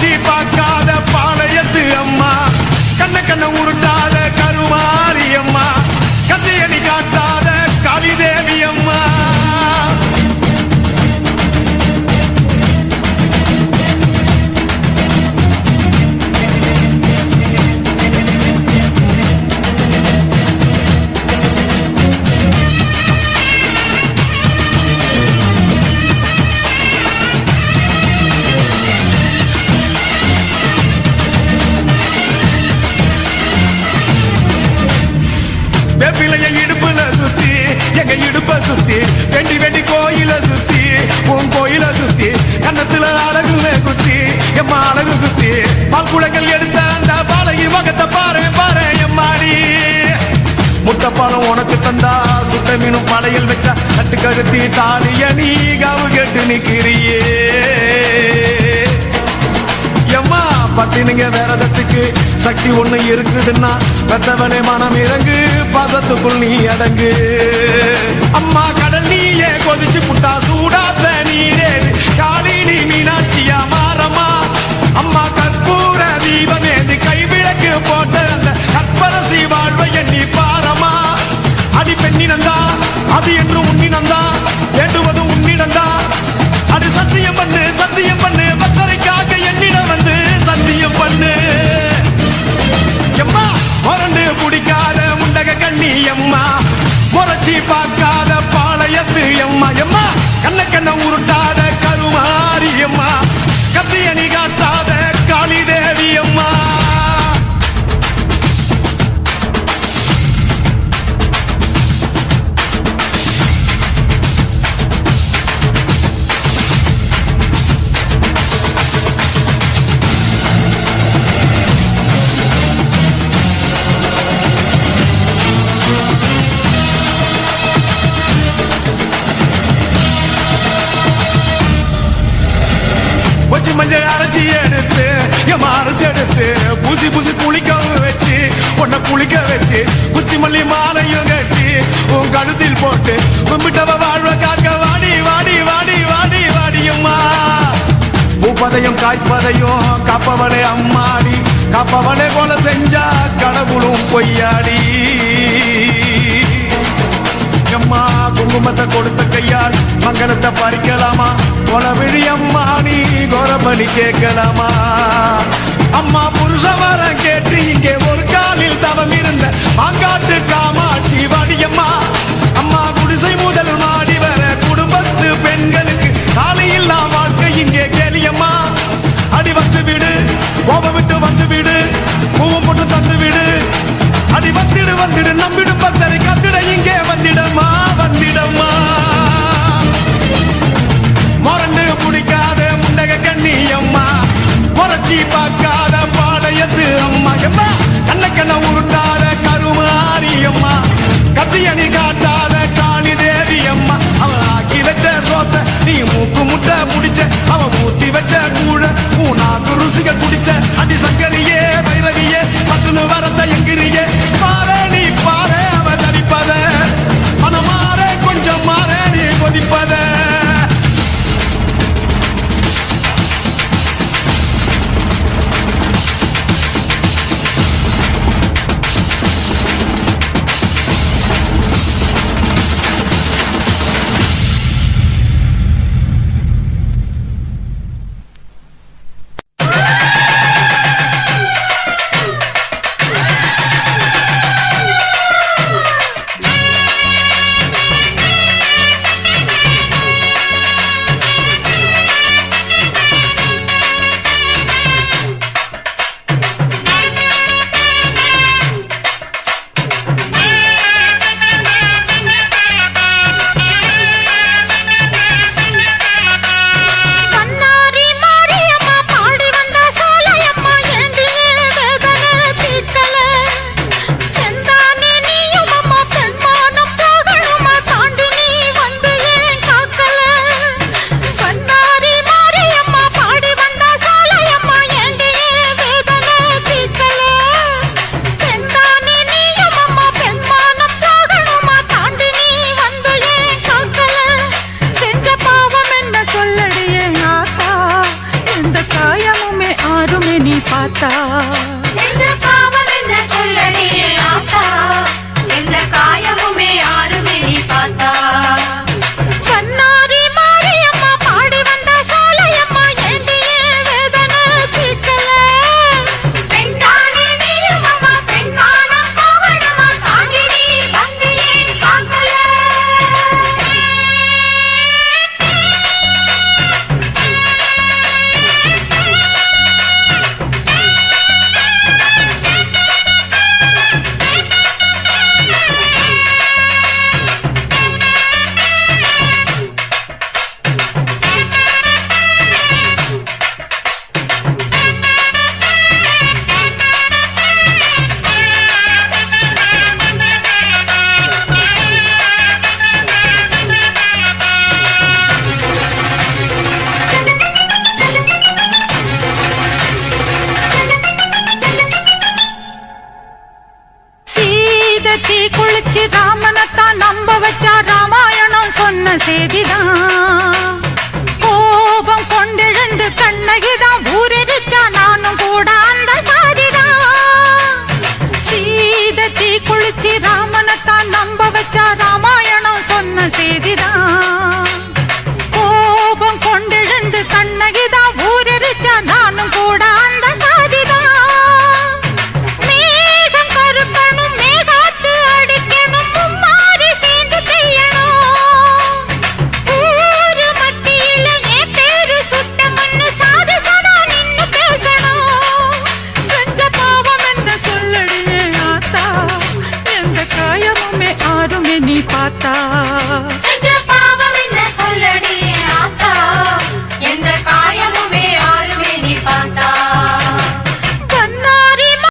முறைச்சி பார்க்காத பாளையத்து அம்மா, கண்ண கண்ண உருட்டாத கருமாரி அம்மா, கத்தையடி காட்டாத காளிதேவி அம்மா. வெப்பிலைய இடுப்புல சுத்தி எங்க இடுப்ப சுத்தி வெண்டி வெண்டி கோயில சுத்தி உன் கோயில சுத்தி கண்ணத்துல அழகுல குத்தி எம்மா அழகு குத்தி பால்குளங்கள் எடுத்த அந்த பாலகி மகத்தை பாரு பாரு எம்மாடி. முட்டைப்பாலம் உனக்கு தந்தா சுட்ட மீனும் படையல் வச்சா கட்டு கழுத்தி தாலிய நீ காவு கேட்டு நிக்கிறியே எம்மா. பத்தினிங்க வேறதத்துக்கு சக்தி ஒண்ணு இருக்குதுன்னா பெத்தவனே மனம் இறங்கு பாசத்துக்குள் நீ அடங்கு. அம்மா கடல் நீயே கொதிச்சு புட்டா சூடாத்த நீரே காளி நீ மீனாட்சியா மாறம்மா. அம்மா கற்பூர தீபமேந்தி கைவிளக்கு போட்ட அந்த கற்பரசி வாழ்வை எண்ணி பாரம்மா. அடி பெண்ணினந்தா அது என்று உன்னினந்தா வேண்டுவது உன்னிடந்தா. அது சத்தியம் பண்ணு பத்தரைக்காக என்னிடம் வந்து சத்தியம் பண்ணு எம்மா. முரண்டு குடிக்காத முண்டக கண்ணி எம்மா, முறைச்சி பார்க்காத பாளையத்து எம்மா எம்மா, கண்ண கண்ண உருட்டாத கருமாரி எம்மா, கத்தியணி காட்டாத காளிதேவி அம்மா. மஞ்சள் அரைச்சி எடுத்து எம்மா அரைச்சி எடுத்து பூசி பூசி குளிக்க வச்சு உன்னை குளிக்க வச்சு குச்சி மல்லி மாலையும் கட்டி உன் கழுத்தில் போட்டு கும்பிட்டவ வாழ்வ காக்க வாடி வாடி வாடி வாடி வாடியம்மா. பூப்பதையும் காய்ப்பதையும் காப்பவளே அம்மாடி, காப்பவளே கொலை செஞ்சா கடவுளும் பொய்யாடி அம்மா. குங்குமத்தை கொடுத்த கையால் மங்களத்தை பறிக்கலாமா, கொலவிழி அம்மா நீ கோரபலி கேட்கலாமா. அம்மா புருஷ வரம் கேட்டு இங்கே ஒரு காலில் தவம் இருந்த மாங்காட்டு காமாட்சி வாடியம்மா. அம்மா குடிசை முதல் மாடி வர குடும்பத்து பெண்களுக்கு சாலையில்லா வாழ்க்கை இங்கே கேளியம்மா. அடி வந்து விடு கோப விட்டு வந்து விடு பூவும் போட்டு தந்து விடு. அடி வந்துடு நம்பிடு பத்தரை கத்திட இங்கே வந்திடம்மா வந்திடம்மா. முரண்டு குடிக்காத முண்டக கண்ணி அம்மா, முறைச்சி பார்க்காத பாளையத்து அம்மா எம்மா, கண்ண கண்ண உருட்டாத கருமாரி அம்மா, கத்தியணி காட்டாத காளிதேவி அம்மா. அவன் ஆக்கி வச்ச சோத்த நீ மூக்கு முட்டை முடிச்ச, அவன் ஊத்தி வச்ச கூழ நாக்கு ருசிக குடிச்ச. அடி சங்கரியே பைரவியே சத்துனு வரத்த எங்கிரியே பாரு நீ பாரு அவ தடிப்பத மனம் மாற கொஞ்சம் மாற நீ கொதிப்பத. மாறுமே நீ பார்த்தா. எந்த பாவம் என்ன சொல்லடி ஆத்தா, எந்த காயமுமே ஆறுமே நீ பார்த்தா. கண்ணாரி மாரியம்மா பாடி வந்த சோலையம்மா ஏண்டியே வேதனை தீர்க்கல. பெண்தானே நீயும் அம்மா, பெண்மானம் போகணுமா, தாங்கி நீ தந்தையே காக்கல. சீதத்தி குளிச்சு ராமனத்தான் நம்ப வச்சா ராமாயணம் சொன்ன செய்திதான். கோபம் கொண்டெழுந்து கண்ணகிதான்